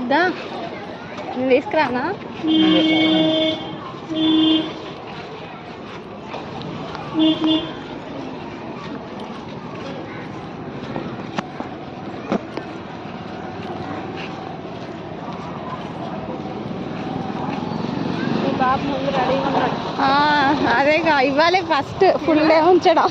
దా నేను తీసుకురానా? బాబు ముందు రెడీగా ఉన్నాడు. అదేగా ఇవ్వాలి ఫస్ట్ ఫుల్ డే ఉంచడం.